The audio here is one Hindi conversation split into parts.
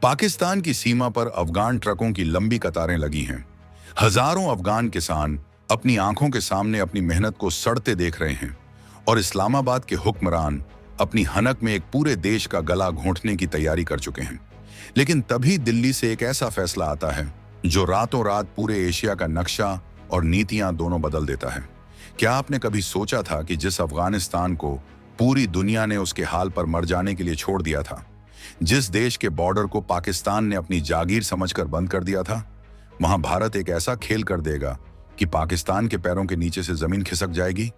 पाकिस्तान की सीमा पर अफगान ट्रकों की लंबी कतारें लगी हैं। हजारों अफगान किसान अपनी आंखों के सामने अपनी मेहनत को सड़ते देख रहे हैं और इस्लामाबाद के हुक्मरान अपनी हनक में एक पूरे देश का गला घोंटने की तैयारी कर चुके हैं। लेकिन तभी दिल्ली से एक ऐसा फैसला आता है जो रातों रात पूरे एशिया का नक्शा और नीतियां दोनों बदल देता है। क्या आपने कभी सोचा था कि जिस अफगानिस्तान को पूरी दुनिया ने उसके हाल पर मर जाने के लिए छोड़ दिया था, जिस देश के बॉर्डर को पाकिस्तान ने अपनी जागीर समझकर बंद कर दिया था, वहां भारत एक ऐसा खेल कर देगा कि पाकिस्तान के पैरों के नीचे से जमीन खिसक जाएगी?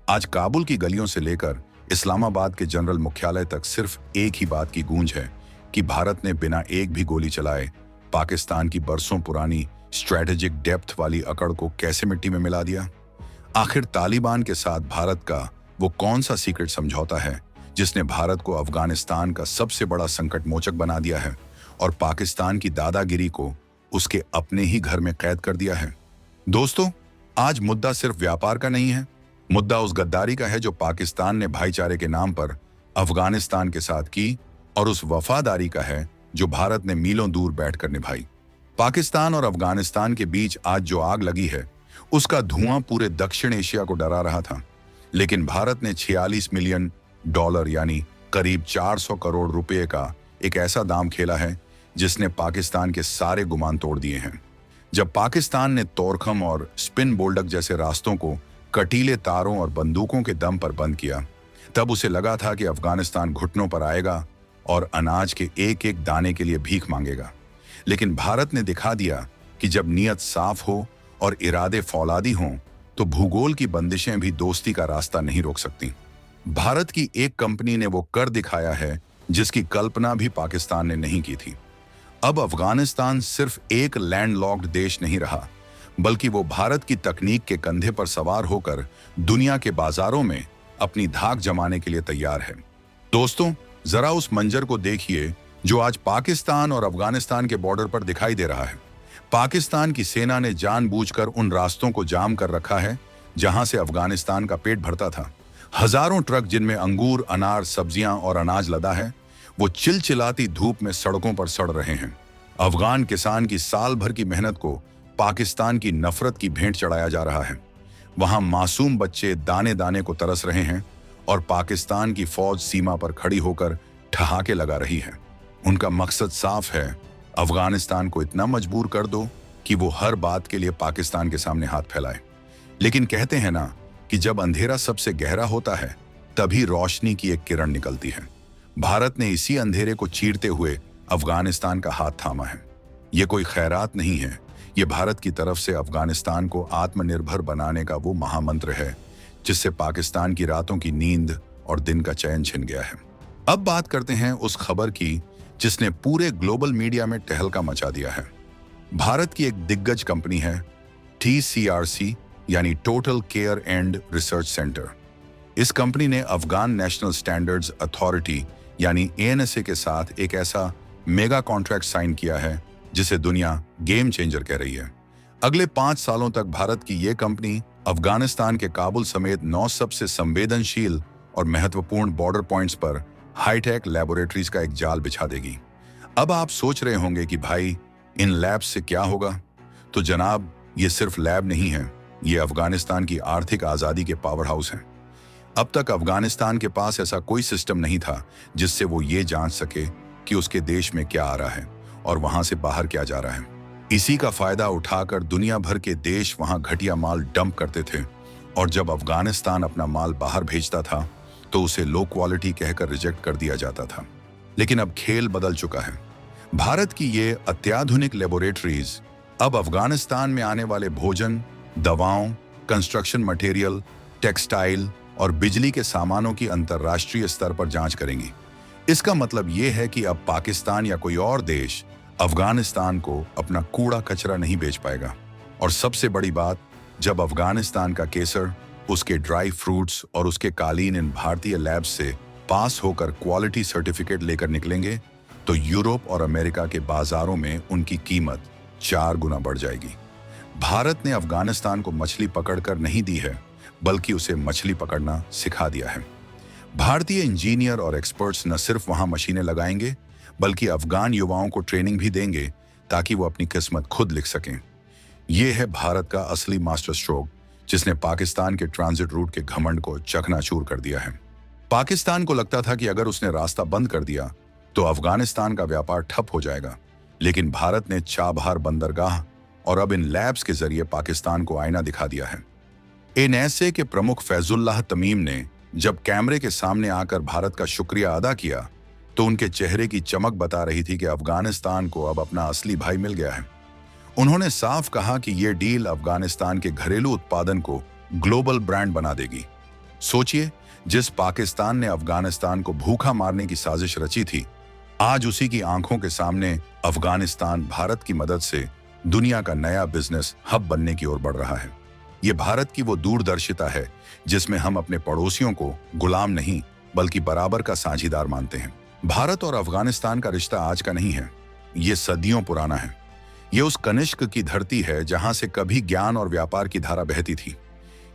आज काबुल की गलियों से लेकर इस्लामाबाद के जनरल मुख्यालय तक सिर्फ एक ही बात की गूंज है कि भारत ने बिना एक भी गोली चलाए पाकिस्तान की बरसों पुरानी स्ट्रैटेजिक डेप्थ वाली अकड़ को कैसे मिट्टी में मिला दिया। आखिर तालिबान के साथ भारत का वो कौन सा सीक्रेट समझौता है जिसने भारत को अफगानिस्तान का सबसे बड़ा संकट मोचक बना दिया है और पाकिस्तान की दादागिरी को उसके अपने ही घर में कैद कर दिया है? दोस्तों, आज मुद्दा सिर्फ व्यापार का नहीं है, मुद्दा उस गद्दारी का है जो पाकिस्तान ने भाईचारे के नाम पर अफगानिस्तान के साथ की और उस वफादारी का है जो भारत ने मीलों दूर बैठकर निभाई। पाकिस्तान और अफगानिस्तान के बीच आज जो आग लगी है उसका धुआं पूरे दक्षिण एशिया को डरा रहा था, लेकिन भारत ने 46 मिलियन डॉलर यानी करीब 400 करोड़ रुपए का एक ऐसा दाम खेला है जिसने पाकिस्तान के सारे गुमान तोड़ दिए हैं। जब पाकिस्तान ने तोरखम और स्पिन बोल्डक जैसे रास्तों को कटीले तारों और बंदूकों के दम पर बंद किया, तब उसे लगा था कि अफगानिस्तान घुटनों पर आएगा और अनाज के एक एक दाने के लिए भीख मांगेगा। लेकिन भारत ने दिखा दिया कि जब नीयत साफ हो और इरादे फौलादी हों तो भूगोल की बंदिशें भी दोस्ती का रास्ता नहीं रोक सकती। भारत की एक कंपनी ने वो कर दिखाया है जिसकी कल्पना भी पाकिस्तान ने नहीं की थी। अब अफगानिस्तान सिर्फ एक लैंडलॉक्ड देश नहीं रहा, बल्कि वो भारत की तकनीक के कंधे पर सवार होकर दुनिया के बाजारों में अपनी धाक जमाने के लिए तैयार है। दोस्तों, जरा उस मंजर को देखिए जो आज पाकिस्तान और अफगानिस्तान के बॉर्डर पर दिखाई दे रहा है। पाकिस्तान की सेना ने जानबूझकर उन रास्तों को जाम कर रखा है जहां से अफगानिस्तान का पेट भरता था। हजारों ट्रक जिनमें अंगूर, अनार, सब्जियां और अनाज लदा है, वो चिलचिलाती धूप में सड़कों पर सड़ रहे हैं। अफगान किसान की साल भर की मेहनत को पाकिस्तान की नफरत की भेंट चढ़ाया जा रहा है। वहां मासूम बच्चे दाने दाने को तरस रहे हैं और पाकिस्तान की फौज सीमा पर खड़ी होकर ठहाके लगा रही है। उनका मकसद साफ है, अफगानिस्तान को इतना मजबूर कर दो कि वो हर बात के लिए पाकिस्तान के सामने हाथ फैलाए। लेकिन कहते हैं ना कि जब अंधेरा सबसे गहरा होता है तभी रोशनी की एक किरण निकलती है। भारत ने इसी अंधेरे को चीरते हुए अफगानिस्तान का हाथ थामा है। ये कोई खैरात नहीं है, ये भारत की तरफ से अफगानिस्तान को आत्मनिर्भर बनाने का वो महामंत्र है जिससे पाकिस्तान की रातों की नींद और दिन का चैन छिन गया है। अब बात करते हैं उस खबर की जिसने पूरे ग्लोबल मीडिया में टहलका मचा दिया है। भारत की एक दिग्गज कंपनी है TCRC यानी total care and research centre. इस कंपनी ने अफगान नेशनल स्टैंडर्ड्स अथॉरिटी यानी ANSA के साथ एक ऐसा मेगा कॉन्ट्रैक्ट साइन किया है जिसे दुनिया गेम चेंजर कह रही है। अगले 5 सालों तक भारत की ये कंपनी अफगानिस्तान के काबुल समेत 9 सबसे संवेदनशील और महत्वपूर्ण बॉर्डर पॉइंट्स पर हाईटेक लैबोरेटरीज का एक जाल बिछा देगी। अब आप सोच रहे होंगे कि भाई इन लैब्स से क्या होगा? तो जनाब, ये सिर्फ लैब नहीं है, ये अफगानिस्तान की आर्थिक आजादी के पावर हाउस हैं। अब तक अफगानिस्तान के पास ऐसा कोई सिस्टम नहीं था जिससे वो ये जांच सके कि उसके देश में क्या आ रहा है और वहां से बाहर क्या जा रहा है। इसी का फायदा उठाकर दुनिया भर के देश वहां घटिया माल डंप करते थे और जब अफगानिस्तान अपना माल बाहर भेजता था तो उसे लो क्वालिटी कहकर रिजेक्ट कर दिया जाता था। लेकिन अब खेल बदल चुका है। भारत की ये अत्याधुनिक लेबोरेटरीज अब अफगानिस्तान में आने वाले भोजन, दवाओं, कंस्ट्रक्शन मटेरियल, टेक्सटाइल और बिजली के सामानों की अंतर्राष्ट्रीय स्तर पर जांच करेंगी। इसका मतलब ये है कि अब पाकिस्तान या कोई और देश अफगानिस्तान को अपना कूड़ा कचरा नहीं बेच पाएगा। और सबसे बड़ी बात, जब अफगानिस्तान का केसर, उसके ड्राई फ्रूट्स और उसके कालीन इन भारतीय लैब्स से पास होकर क्वालिटी सर्टिफिकेट लेकर निकलेंगे तो यूरोप और अमेरिका के बाजारों में उनकी कीमत 4 गुना बढ़ जाएगी। भारत ने अफगानिस्तान को मछली पकड़कर नहीं दी है, बल्कि उसे मछली पकड़ना सिखा दिया है। भारतीय इंजीनियर और एक्सपर्ट्स न सिर्फ वहां मशीनें लगाएंगे, बल्कि अफगान युवाओं को ट्रेनिंग भी देंगे ताकि वो अपनी किस्मत खुद लिख सकें। ये है भारत का असली मास्टर स्ट्रोक, जिसने पाकिस्तान के ट्रांजिट रूट के घमंड को चकनाचूर कर दिया है। पाकिस्तान को लगता था कि अगर उसने रास्ता बंद कर दिया तो अफगानिस्तान का व्यापार ठप हो जाएगा, लेकिन भारत ने चाबहार बंदरगाह और अब इन लैब्स के जरिए पाकिस्तान को आईना दिखा दिया है। एनएसए के प्रमुख फैजुल्लाह तमीम ने जब कैमरे के सामने आकर भारत का शुक्रिया अदा किया तो उनके चेहरे की चमक बता रही थी कि अफगानिस्तान को अब अपना असली भाई मिल गया है। उन्होंने साफ कहा कि यह डील अफगानिस्तान के घरेलू उत्पादन को ग्लोबल ब्रांड बना देगी। सोचिए, जिस पाकिस्तान ने अफगानिस्तान को भूखा मारने की साजिश रची थी, आज उसी की आंखों के सामने अफगानिस्तान भारत की मदद से दुनिया का नया बिजनेस हब बनने की ओर बढ़ रहा है। ये भारत की वो दूरदर्शिता है जिसमें हम अपने पड़ोसियों को गुलाम नहीं बल्कि बराबर का साझीदार मानते हैं। भारत और अफगानिस्तान का रिश्ता आज का नहीं है, ये सदियों पुराना है। ये उस कनिष्क की धरती है जहां से कभी ज्ञान और व्यापार की धारा बहती थी।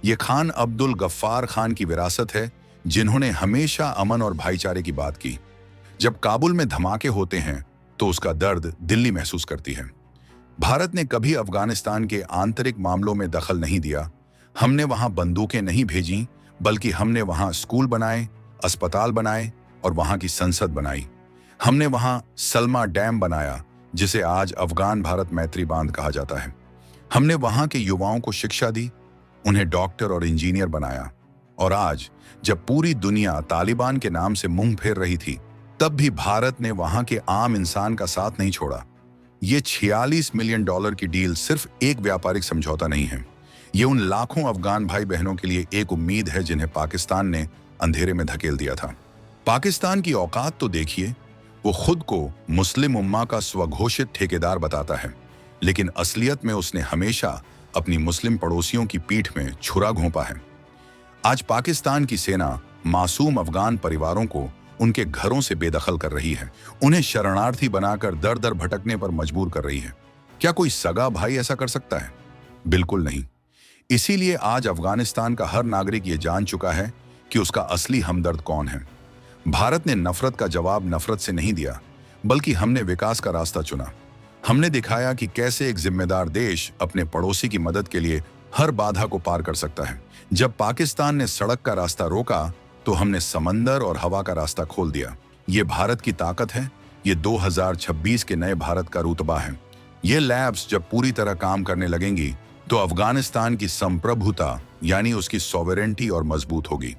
ये खान अब्दुल गफ्फार खान की विरासत है, जिन्होंने हमेशा अमन और भाईचारे की बात की। जब काबुल में धमाके होते हैं तो उसका दर्द दिल्ली महसूस करती है। भारत ने कभी अफगानिस्तान के आंतरिक मामलों में दखल नहीं दिया। हमने वहां बंदूकें नहीं भेजी, बल्कि हमने वहां स्कूल बनाए, अस्पताल बनाए और वहां की संसद बनाई। हमने वहां सलमा डैम बनाया, जिसे आज अफगान भारत मैत्री बांध कहा जाता है। हमने वहां के युवाओं को शिक्षा दी, उन्हें डॉक्टर और इंजीनियर बनाया। और आज जब पूरी दुनिया तालिबान के नाम से मुंह फेर रही थी, तब भी भारत ने वहां के आम इंसान का साथ नहीं छोड़ा। ये $46 मिलियन की डील सिर्फ एक व्यापारिक समझौता नहीं है, ये उन लाखों अफगान भाई बहनों के लिए एक उम्मीद है जिन्हें पाकिस्तान ने अंधेरे में धकेल दिया था। पाकिस्तान की औकात तो देखिए, वो खुद को मुस्लिम उम्मा का स्वघोषित ठेकेदार बताता है, लेकिन असलियत में उसने हमेशा अपनी मुस्लिम पड़ोसियों की पीठ में छुरा घोंपा है। आज पाकिस्तान की सेना मासूम अफगान परिवारों को उनके घरों से बेदखल कर रही है, उन्हें शरणार्थी बनाकर दर दर भटकने पर मजबूर कर रही है। क्या कोई सगा भाई ऐसा कर सकता है? बिल्कुल नहीं। इसीलिए आज अफगानिस्तान का हर नागरिक ये जान चुका है कि उसका असली हमदर्द कौन है। भारत ने नफरत का जवाब नफरत से नहीं दिया, बल्कि हमने विकास का रास्ता चुना। हमने दिखाया कि कैसे एक जिम्मेदार देश अपने पड़ोसी की मदद के लिए हर बाधा को पार कर सकता है। जब पाकिस्तान ने सड़क का रास्ता रोका तो हमने समंदर और हवा का रास्ता खोल दिया। ये भारत की ताकत है, ये 2026 के नए भारत का रुतबा है। ये लैब्स जब पूरी तरह काम करने लगेंगी तो अफगानिस्तान की संप्रभुता यानी उसकी सॉवरेंटी और मजबूत होगी।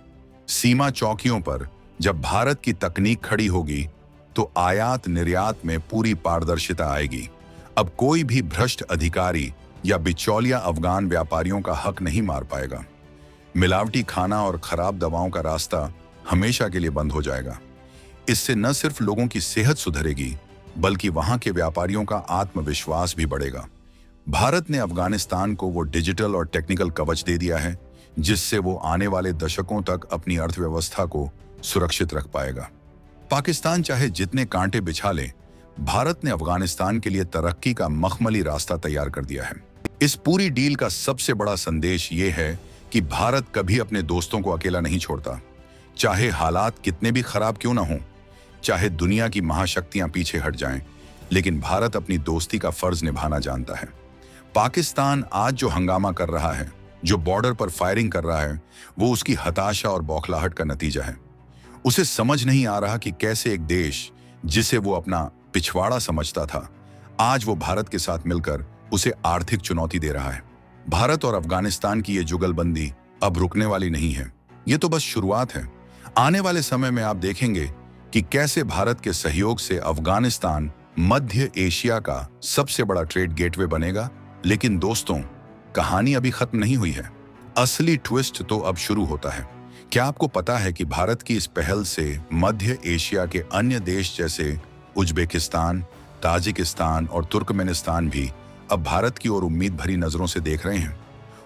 सीमा चौकियों पर जब भारत की तकनीक खड़ी होगी तो आयात निर्यात में पूरी पारदर्शिता आएगी। अब कोई भी भ्रष्ट अधिकारी या बिचौलिया अफगान व्यापारियों का हक नहीं मार पाएगा। मिलावटी खाना और खराब दवाओं का रास्ता हमेशा के लिए बंद हो जाएगा। इससे न सिर्फ लोगों की सेहत सुधरेगी, बल्कि वहां के व्यापारियों का आत्मविश्वास भी बढ़ेगा। भारत ने अफगानिस्तान को वो डिजिटल और टेक्निकल कवच दे दिया है जिससे वो आने वाले दशकों तक अपनी अर्थव्यवस्था को सुरक्षित रख पाएगा। पाकिस्तान चाहे जितने कांटे बिछा ले, भारत ने अफगानिस्तान के लिए तरक्की का मखमली रास्ता तैयार कर दिया है। इस पूरी डील का सबसे बड़ा संदेश ये है कि भारत कभी अपने दोस्तों को अकेला नहीं छोड़ता। चाहे हालात कितने भी खराब क्यों ना हों, चाहे दुनिया की महाशक्तियां पीछे हट जाएं, लेकिन भारत अपनी दोस्ती का फर्ज निभाना जानता है। पाकिस्तान आज जो हंगामा कर रहा है, जो बॉर्डर पर फायरिंग कर रहा है, वो उसकी हताशा और बौखलाहट का नतीजा है। उसे समझ नहीं आ रहा कि कैसे एक देश जिसे वो अपना पिछवाड़ा समझता था, आज वो भारत के साथ मिलकर उसे आर्थिक चुनौती दे रहा है। भारत और अफगानिस्तान की ये जुगलबंदी अब रुकने वाली नहीं है, ये तो बस शुरुआत है। आने वाले समय में आप देखेंगे कि कैसे भारत के सहयोग से अफगानिस्तान मध्य एशिया का सबसे बड़ा ट्रेड गेटवे बनेगा। लेकिन दोस्तों, कहानी अभी खत्म नहीं हुई है, असली ट्विस्ट तो अब शुरू होता है। क्या आपको पता है कि भारत की इस पहल से मध्य एशिया के अन्य देश जैसे उज्बेकिस्तान, ताजिकिस्तान और तुर्कमेनिस्तान भी अब भारत की ओर उम्मीद भरी नजरों से देख रहे हैं।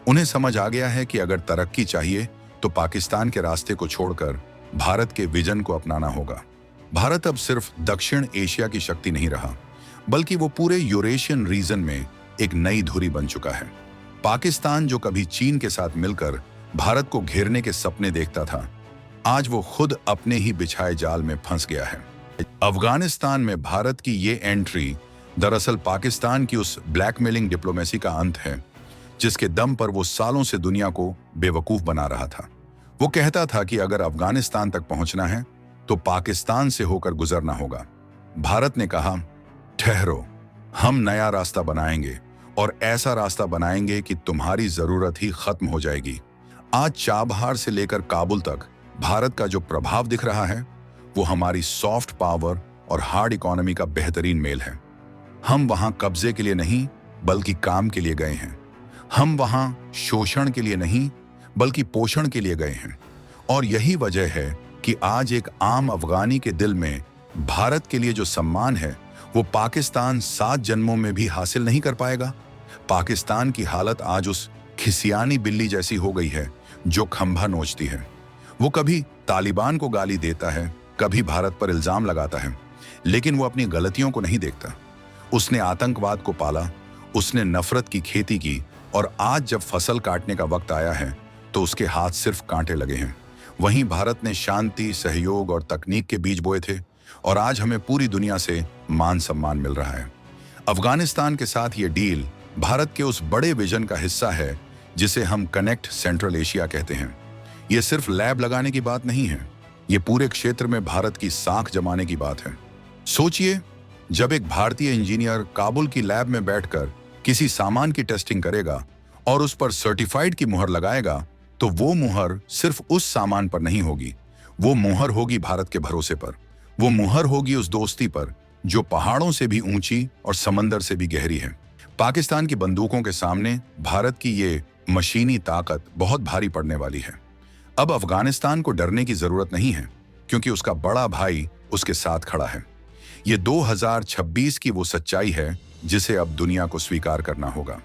उन्हें समझ आ गया है कि अगर तरक्की चाहिए तो पाकिस्तान के रास्ते को छोड़कर भारत के विजन को अपनाना होगा। भारत अब सिर्फ दक्षिण एशिया की शक्ति नहीं रहा, बल्कि वो पूरे यूरेशियन रीजन में एक नई धुरी बन चुका है। पाकिस्तान जो कभी चीन के साथ मिलकर भारत को घेरने के सपने देखता था, आज वो खुद अपने ही बिछाए जाल में फंस गया है। अफगानिस्तान में भारत की ये एंट्री दरअसल पाकिस्तान की उस ब्लैकमेलिंग डिप्लोमेसी का अंत है जिसके दम पर वो सालों से दुनिया को बेवकूफ बना रहा था। वो कहता था कि अगर अफगानिस्तान तक पहुंचना है तो पाकिस्तान से होकर गुजरना होगा। भारत ने कहा, ठहरो, हम नया रास्ता बनाएंगे और ऐसा रास्ता बनाएंगे कि तुम्हारी जरूरत ही खत्म हो जाएगी। आज चाबहार से लेकर काबुल तक भारत का जो प्रभाव दिख रहा है वो हमारी सॉफ्ट पावर और हार्ड इकोनॉमी का बेहतरीन मेल है। हम वहां कब्जे के लिए नहीं बल्कि काम के लिए गए हैं। हम वहां शोषण के लिए नहीं बल्कि पोषण के लिए गए हैं। और यही वजह है कि आज एक आम अफगानी के दिल में भारत के लिए जो सम्मान है वो पाकिस्तान 7 जन्मों में भी हासिल नहीं कर पाएगा। पाकिस्तान की हालत आज उस खिसियानी बिल्ली जैसी हो गई है जो खंभा नोचती है। वो कभी तालिबान को गाली देता है, कभी भारत पर इल्जाम लगाता है, लेकिन वो अपनी गलतियों को नहीं देखता। उसने आतंकवाद को पाला, उसने नफरत की खेती की और आज जब फसल काटने का वक्त आया है तो उसके हाथ सिर्फ कांटे लगे हैं। वहीं भारत ने शांति, सहयोग और तकनीक के बीज बोए थे और आज हमें पूरी दुनिया से मान सम्मान मिल रहा है। अफगानिस्तान के साथ ये डील भारत के उस बड़े विजन का हिस्सा है जिसे हम कनेक्ट सेंट्रल एशिया कहते हैं। ये सिर्फ लैब लगाने की बात नहीं है, ये पूरे क्षेत्र में भारत की साख जमाने की बात है। सोचिए, जब एक भारतीय इंजीनियर काबुल की लैब में बैठकर किसी सामान की टेस्टिंग करेगा और उस पर सर्टिफाइड की मुहर लगाएगा तो वो मुहर सिर्फ उस सामान पर नहीं होगी, वो मुहर होगी भारत के भरोसे पर। वो मुहर होगी उस दोस्ती पर जो पहाड़ों से भी ऊंची और समंदर से भी गहरी है। पाकिस्तान की बंदूकों के सामने भारत की ये मशीनी ताकत बहुत भारी पड़ने वाली है। अब अफगानिस्तान को डरने की जरूरत नहीं है क्योंकि उसका बड़ा भाई उसके साथ खड़ा है। ये 2026 की वो सच्चाई है जिसे अब दुनिया को स्वीकार करना होगा।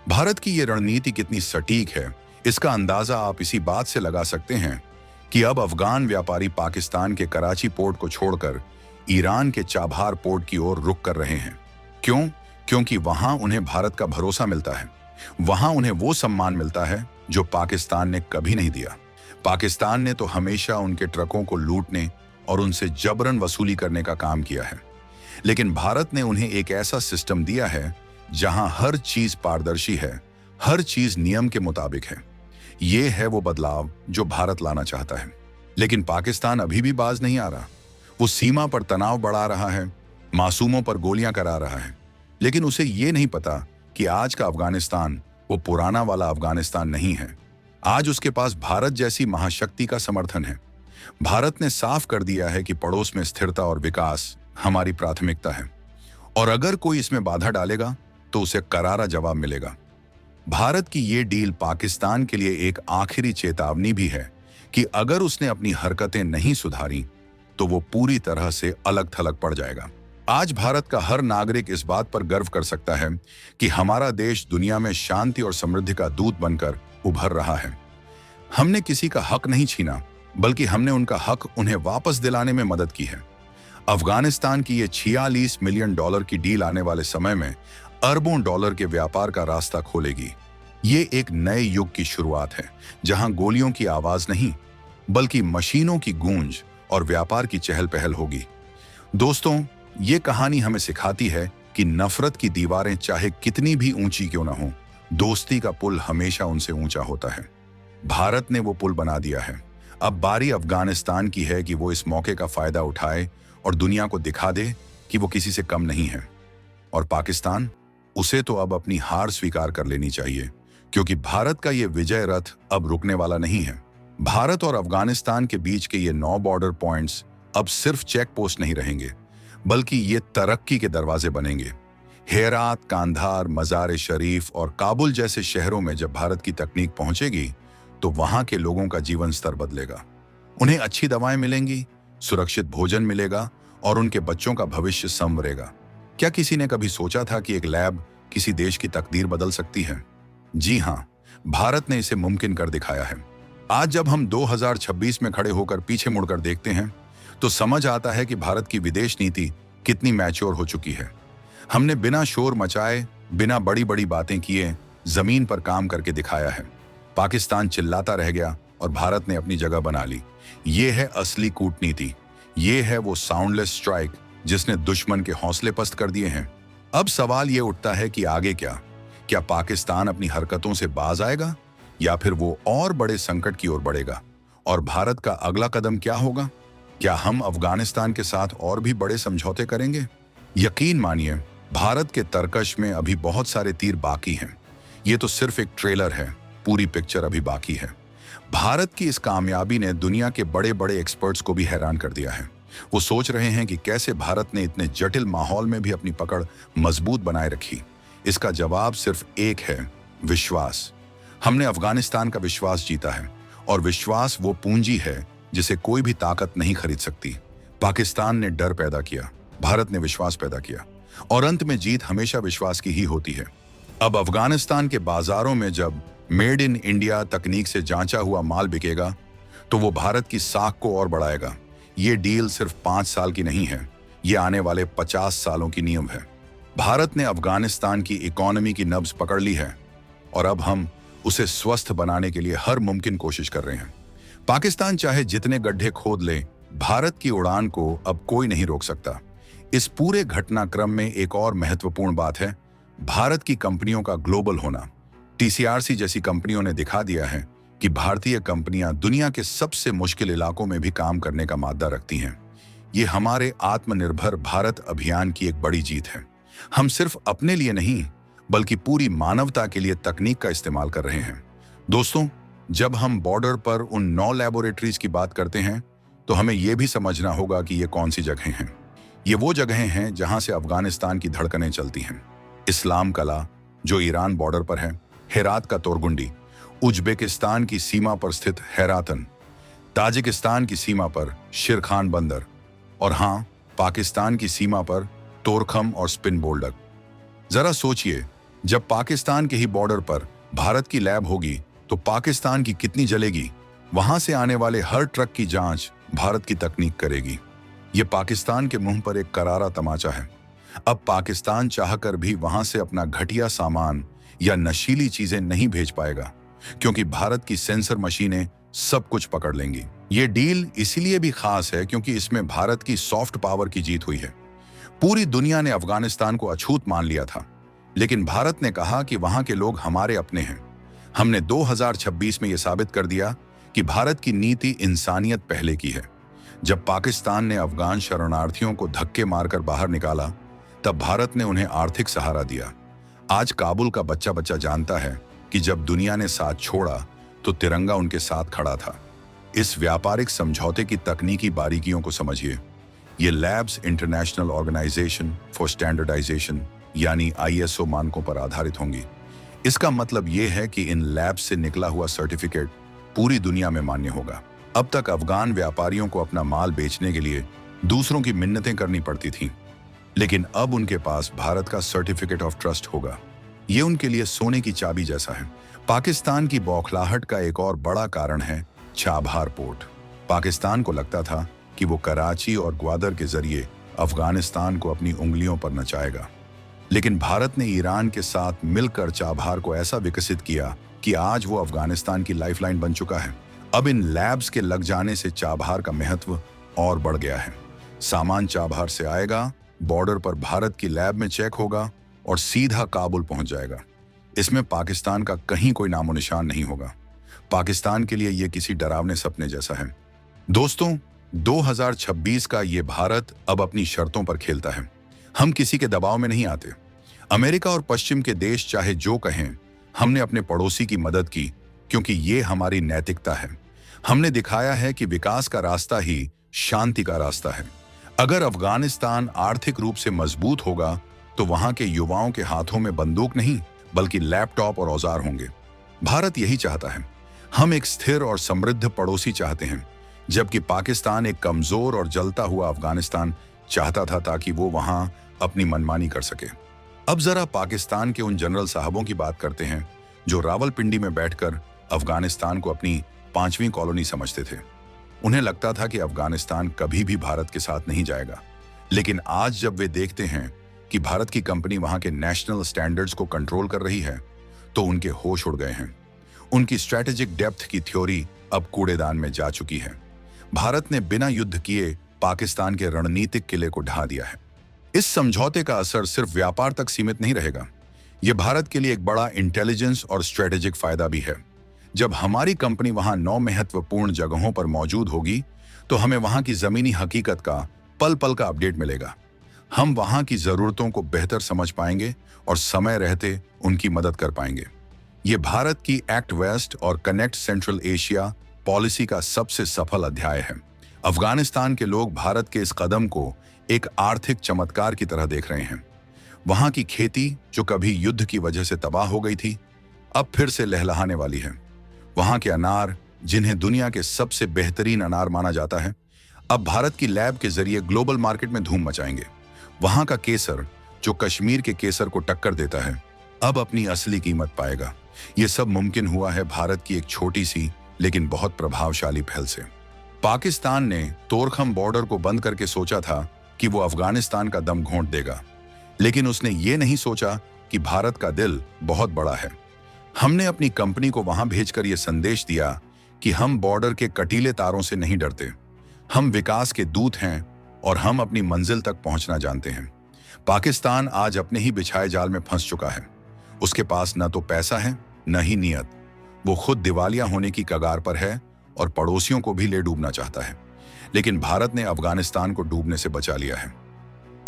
भारत की ये रणनीति कितनी सटीक है इसका अंदाजा आप इसी बात से लगा सकते हैं कि अब अफगान व्यापारी पाकिस्तान के कराची पोर्ट को छोड़कर ईरान के चाबहार पोर्ट की ओर रुख कर रहे हैं। क्यों? क्योंकि वहां उन्हें भारत का भरोसा मिलता है, वहां उन्हें वो सम्मान मिलता है जो पाकिस्तान ने कभी नहीं दिया। पाकिस्तान ने तो हमेशा उनके ट्रकों को लूटने और उनसे जबरन वसूली करने का काम किया है, लेकिन भारत ने उन्हें एक ऐसा सिस्टम दिया है जहां हर चीज पारदर्शी है, हर चीज नियम के मुताबिक है। ये है वो बदलाव जो भारत लाना चाहता है। लेकिन पाकिस्तान अभी भी बाज नहीं आ रहा। वो सीमा पर तनाव बढ़ा रहा है, मासूमों पर गोलियां करा रहा है, लेकिन उसे ये नहीं पता कि आज का अफगानिस्तान वो पुराना वाला अफगानिस्तान नहीं है। आज उसके पास भारत जैसी महाशक्ति का समर्थन है। भारत ने साफ कर दिया है कि पड़ोस में स्थिरता और विकास हमारी प्राथमिकता है और अगर कोई इसमें बाधा डालेगा तो उसे करारा जवाब मिलेगा। भारत की ये डील पाकिस्तान के लिए एक आखिरी चेतावनी भी है कि अगर उसने अपनी हरकतें नहीं सुधारी तो वो पूरी तरह से अलग थलग पड़ जाएगा। आज भारत का हर नागरिक इस बात पर गर्व कर सकता है कि हमारा देश दुनिया में शांति और समृद्धि का दूत बनकर उभर रहा है। हमने किसी का हक नहीं छीना, बल्कि हमने उनका हक उन्हें वापस दिलाने में मदद की है। अफगानिस्तान की ये $46 मिलियन की डील आने वाले समय में अरबों डॉलर के व्यापार का रास्ता खोलेगी। ये एक नए युग की शुरुआत है जहां गोलियों की आवाज नहीं बल्कि मशीनों की गूंज और व्यापार की चहल पहल होगी। दोस्तों, ये कहानी हमें सिखाती है कि नफरत की दीवारें चाहे कितनी भी ऊंची क्यों ना हो, दोस्ती का पुल हमेशा उनसे ऊंचा होता है। भारत ने वो पुल बना दिया है। अब बारी अफगानिस्तान की है कि वो इस मौके का फायदा उठाए और दुनिया को दिखा दे कि वो किसी से कम नहीं है। और पाकिस्तान, उसे तो अब अपनी हार स्वीकार कर लेनी चाहिए क्योंकि भारत का ये विजय रथ अब रुकने वाला नहीं है। भारत और अफगानिस्तान के बीच के ये 9 बॉर्डर पॉइंट्स अब सिर्फ चेक पोस्ट नहीं रहेंगे, बल्कि ये तरक्की के दरवाजे बनेंगे। हेरात, कांधार, मजार शरीफ और काबुल जैसे शहरों में जब भारत की तकनीक पहुंचेगी तो वहां के लोगों का जीवन स्तर बदलेगा। उन्हें अच्छी दवाएं मिलेंगी, सुरक्षित भोजन मिलेगा और उनके बच्चों का भविष्य संवरेगा। क्या किसी ने कभी सोचा था कि एक लैब किसी देश की तकदीर बदल सकती है? जी हाँ, भारत ने इसे मुमकिन कर दिखाया है। आज जब हम 2026 में खड़े होकर पीछे मुड़कर देखते हैं तो समझ आता है कि भारत की विदेश नीति कितनी मैच्योर हो चुकी है। हमने बिना शोर मचाए, बिना बड़ी बड़ी बातें किए जमीन पर काम करके दिखाया है। पाकिस्तान चिल्लाता रह गया और भारत ने अपनी जगह बना ली। ये है असली कूटनीति। ये है वो साउंडलेस स्ट्राइक जिसने दुश्मन के हौसले पस्त कर दिए हैं। अब सवाल ये उठता है कि आगे क्या? क्या पाकिस्तान अपनी हरकतों से बाज आएगा या फिर वो और बड़े संकट की ओर बढ़ेगा? और भारत का अगला कदम क्या होगा? क्या हम अफगानिस्तान के साथ और भी बड़े समझौते करेंगे? यकीन मानिए, भारत के तरकश में अभी बहुत सारे तीर बाकी हैं। ये तो सिर्फ एक ट्रेलर है, पूरी पिक्चर अभी बाकी है। भारत की इस कामयाबी ने दुनिया के बड़े बड़े एक्सपर्ट्स को भी हैरान कर दिया है। वो सोच रहे हैं कि कैसे भारत ने इतने जटिल माहौल में भी अपनी पकड़ मजबूत बनाए रखी। इसका जवाब सिर्फ एक है, विश्वास। हमने अफगानिस्तान का विश्वास जीता है, और विश्वास वो पूंजी है जिसे कोई भी ताकत नहीं खरीद सकती। पाकिस्तान ने डर पैदा किया, भारत ने विश्वास पैदा किया, और अंत में जीत हमेशा विश्वास की ही होती है। अब अफगानिस्तान के बाजारों में जब मेड इन इंडिया तकनीक से जांचा हुआ माल बिकेगा, तो वो भारत की साख को और बढ़ाएगा। ये डील सिर्फ 5 साल की नहीं है, ये आने वाले 50 सालों की नींव है। भारत ने अफगानिस्तान की इकोनॉमी की नब्ज पकड़ ली है, और अब हम उसे स्वस्थ बनाने के लिए हर मुमकिन कोशिश कर रहे हैं। पाकिस्तान चाहे जितने गड्ढे खोद ले, भारत की उड़ान को अब कोई नहीं रोक सकता। इस पूरे घटनाक्रम में एक और महत्वपूर्ण बात है, भारत की कंपनियों का ग्लोबल होना। टीसीआरसी जैसी कंपनियों ने दिखा दिया है कि भारतीय कंपनियां दुनिया के सबसे मुश्किल इलाकों में भी काम करने का माद्दा रखती हैं। ये हमारे आत्मनिर्भर भारत अभियान की एक बड़ी जीत है। हम सिर्फ अपने लिए नहीं, बल्कि पूरी मानवता के लिए तकनीक का इस्तेमाल कर रहे हैं। दोस्तों, जब हम बॉर्डर पर उन 9 लैबोरेटरीज की बात करते हैं, तो हमें यह भी समझना होगा कि ये कौन सी जगहें हैं। ये वो जगहें हैं जहां से अफगानिस्तान की धड़कनें चलती हैं। इस्लाम कला, जो ईरान बॉर्डर पर है, हेरात का तोरगुंडी, उज्बेकिस्तान की सीमा पर स्थित हैरातन, ताजिकिस्तान की सीमा पर शिरखान बंदर, और हाँ, पाकिस्तान की सीमा पर तोरखम और स्पिन बोल्डक। जरा सोचिए, जब पाकिस्तान के ही बॉर्डर पर भारत की लैब होगी, तो पाकिस्तान की कितनी जलेगी। वहां से आने वाले हर ट्रक की जांच भारत की तकनीक करेगी। ये पाकिस्तान के मुंह पर एक करारा तमाचा है। अब पाकिस्तान चाहकर भी वहां से अपना घटिया सामान या नशीली चीजें नहीं भेज पाएगा, क्योंकि भारत की सेंसर मशीनें सब कुछ पकड़ लेंगी। ये डील इसीलिए भी खास है क्योंकि इसमें भारत की सॉफ्ट पावर की जीत हुई है। पूरी दुनिया ने अफगानिस्तान को अछूत मान लिया था, लेकिन भारत ने कहा कि वहां के लोग हमारे अपने हैं। हमने 2026 में यह साबित कर दिया कि भारत की नीति इंसानियत पहले की है। जब पाकिस्तान ने अफगान शरणार्थियों को धक्के मारकर बाहर निकाला, तब भारत ने उन्हें आर्थिक सहारा दिया। आज काबुल का बच्चा बच्चा जानता है कि जब दुनिया ने साथ छोड़ा, तो तिरंगा उनके साथ खड़ा था। इस व्यापारिक समझौते की तकनीकी बारीकियों को समझिए। ये labs international organization for standardization यानी ISO मानकों पर आधारित होंगी। इसका मतलब ये है कि इन लैब्स से निकला हुआ सर्टिफिकेट पूरी दुनिया में मान्य होगा। अब तक अफगान व्यापारियों को अपना माल बेचने के लिए दूसरों की मिन्नतें करनी पड़ती थीं, लेकिन अब उनके पास भारत का सर्टिफिकेट ऑफ ट्रस्ट होगा। ये उनके लिए सोने की चाबी जैसा है। पाकिस्तान की बौखलाहट का एक और बड़ा कारण है चाबहार पोर्ट। पाकिस्तान को लगता था कि वो कराची और ग्वादर के जरिए अफगानिस्तान को अपनी उंगलियों पर नचाएगा, लेकिन भारत ने ईरान के साथ मिलकर चाबहार को ऐसा विकसित किया कि आज वो अफगानिस्तान की लाइफलाइन बन चुका है। अब इन लैब्स के लग जाने से चाबहार का महत्व और बढ़ गया है। सामान चाबहार से आएगा, बॉर्डर पर भारत की लैब में चेक होगा और सीधा काबुल पहुंच जाएगा। इसमें पाकिस्तान का कहीं कोई नामो निशान नहीं होगा। पाकिस्तान के लिए यह किसी डरावने सपने जैसा है। दोस्तों, 2026 का ये भारत अब अपनी शर्तों पर खेलता है। हम किसी के दबाव में नहीं आते। अमेरिका और पश्चिम के देश चाहे जो कहें, हमने अपने पड़ोसी की मदद की, क्योंकि ये हमारी नैतिकता है। हमने दिखाया है कि विकास का रास्ता ही शांति का रास्ता है। अगर अफगानिस्तान आर्थिक रूप से मजबूत होगा, तो वहां के युवाओं के हाथों में बंदूक नहीं, बल्कि लैपटॉप और औजार होंगे। भारत यही चाहता है। हम एक स्थिर और समृद्ध पड़ोसी चाहते हैं, जबकि पाकिस्तान एक कमजोर और जलता हुआ अफगानिस्तान चाहता था, ताकि वो वहां अपनी मनमानी कर सके। अब जरा पाकिस्तान के उन जनरल साहबों की बात करते हैं जो रावलपिंडी में बैठकर अफगानिस्तान को अपनी 5वीं कॉलोनी समझते थे। उन्हें लगता था कि अफगानिस्तान कभी भी भारत के साथ नहीं जाएगा, लेकिन आज जब वे देखते हैं कि भारत की कंपनी वहां के नेशनल स्टैंडर्ड्स को कंट्रोल कर रही है, तो उनके होश उड़ गए हैं। उनकी स्ट्रैटेजिक डेप्थ की थ्योरी अब कूड़ेदान में जा चुकी है। भारत ने बिना युद्ध किए पाकिस्तान के रणनीतिक किले को ढा दिया है। इस समझौते का असर सिर्फ व्यापार तक सीमित नहीं रहेगा, यह भारत के लिए एक बड़ा इंटेलिजेंस और स्ट्रेटेजिक फायदा भी है। जब हमारी कंपनी वहां 9 महत्वपूर्ण जगहों पर मौजूद होगी तो हमें वहां की जमीनी हकीकत का पल पल का अपडेट मिलेगा। हम वहां की जरूरतों को बेहतर समझ पाएंगे और समय रहते उनकी मदद कर पाएंगे। ये भारत की एक्ट वेस्ट और कनेक्ट सेंट्रल एशिया पॉलिसी का सबसे सफल अध्याय है। अफगानिस्तान के लोग भारत के इस कदम को एक आर्थिक चमत्कार की तरह देख रहे हैं। वहां की खेती जो कभी युद्ध की वजह से तबाह हो गई थी, अब फिर से लहलहाने वाली है। वहां के अनार, जिन्हें दुनिया के सबसे बेहतरीन अनार माना जाता है, अब भारत की लैब के जरिए ग्लोबल मार्केट में धूम मचाएंगे। वहां का केसर, जो कश्मीर के केसर को टक्कर देता है, अब अपनी असली कीमत पाएगा। यह सब मुमकिन हुआ है भारत की एक छोटी सी लेकिन बहुत प्रभावशाली पहल से। पाकिस्तान ने तोरखम बॉर्डर को बंद करके सोचा था कि वो अफगानिस्तान का दम घोंट देगा, लेकिन उसने ये नहीं सोचा कि भारत का दिल बहुत बड़ा है। हमने अपनी कंपनी को वहां भेजकर यह संदेश दिया कि हम बॉर्डर के कटीले तारों से नहीं डरते, हम विकास के दूत हैं और हम अपनी मंजिल तक पहुंचना जानते हैं। पाकिस्तान आज अपने ही बिछाए जाल में फंस चुका है। उसके पास न तो पैसा है न ही नियत। वो खुद दिवालिया होने की कगार पर है और पड़ोसियों को भी ले डूबना चाहता है। लेकिन भारत ने अफगानिस्तान को डूबने से बचा लिया है।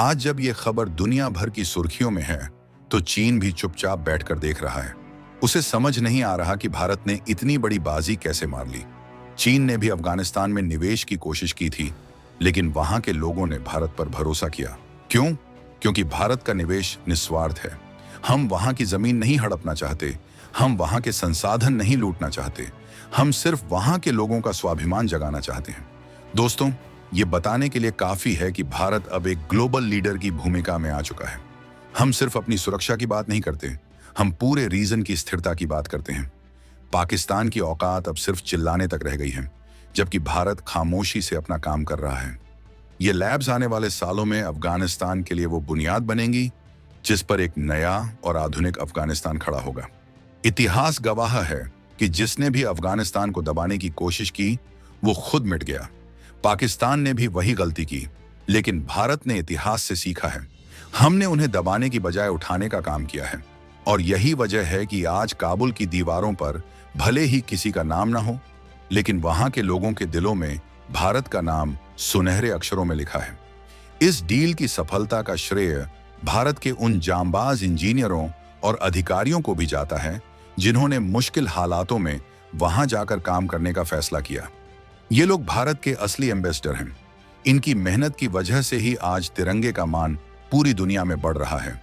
आज जब ये खबर दुनिया भर की सुर्खियों में है तो चीन भी चुपचाप बैठकर देख रहा है। उसे समझ नहीं आ रहा कि भारत ने इतनी बड़ी बाजी कैसे मार ली। चीन ने भी अफगानिस्तान में निवेश की कोशिश की थी, लेकिन वहां के लोगों ने भारत पर भरोसा किया। क्यों? क्योंकि भारत का निवेश निस्वार्थ है। हम वहां की जमीन नहीं हड़पना चाहते, हम वहां के संसाधन नहीं लूटना चाहते, हम सिर्फ वहां के लोगों का स्वाभिमान जगाना चाहते हैं। दोस्तों, ये बताने के लिए काफी है कि भारत अब एक ग्लोबल लीडर की भूमिका में आ चुका है। हम सिर्फ अपनी सुरक्षा की बात नहीं करते, हम पूरे रीजन की स्थिरता की बात करते हैं। पाकिस्तान की औकात अब सिर्फ चिल्लाने तक रह गई है, जबकि भारत खामोशी से अपना काम कर रहा है। ये लैब्स आने वाले सालों में अफगानिस्तान के लिए वो बुनियाद बनेंगी जिस पर एक नया और आधुनिक अफगानिस्तान खड़ा होगा। इतिहास गवाह है कि जिसने भी अफगानिस्तान को दबाने की कोशिश की वो खुद मिट गया। पाकिस्तान ने भी वही गलती की, लेकिन भारत ने इतिहास से सीखा है। हमने उन्हें दबाने की बजाय उठाने का काम किया है, और यही वजह है कि आज काबुल की दीवारों पर भले ही किसी का नाम ना हो, लेकिन वहां के लोगों के दिलों में भारत का नाम सुनहरे अक्षरों में लिखा है। इस डील की सफलता का श्रेय भारत के उन जांबाज इंजीनियरों और अधिकारियों को भी जाता है जिन्होंने मुश्किल हालातों में वहां जाकर काम करने का फैसला किया। ये लोग भारत के असली एम्बेसडर हैं। इनकी मेहनत की वजह से ही आज तिरंगे का मान पूरी दुनिया में बढ़ रहा है।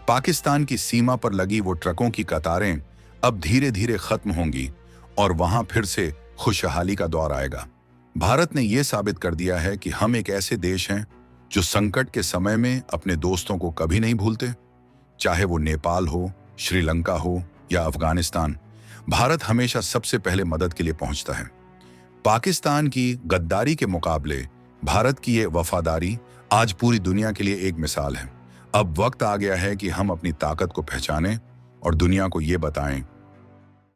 पाकिस्तान की सीमा पर लगी वो ट्रकों की कतारें अब धीरे धीरे खत्म होंगी और वहां फिर से खुशहाली का दौर आएगा। भारत ने यह साबित कर दिया है कि हम एक ऐसे देश हैं जो संकट के समय में अपने दोस्तों को कभी नहीं भूलते। चाहे वो नेपाल हो, श्रीलंका हो या अफगानिस्तान, भारत हमेशा सबसे पहले मदद के लिए पहुंचता है। पाकिस्तान की गद्दारी के मुकाबले भारत की ये वफादारी आज पूरी दुनिया के लिए एक मिसाल है। अब वक्त आ गया है कि हम अपनी ताकत को पहचानें और दुनिया को ये बताएं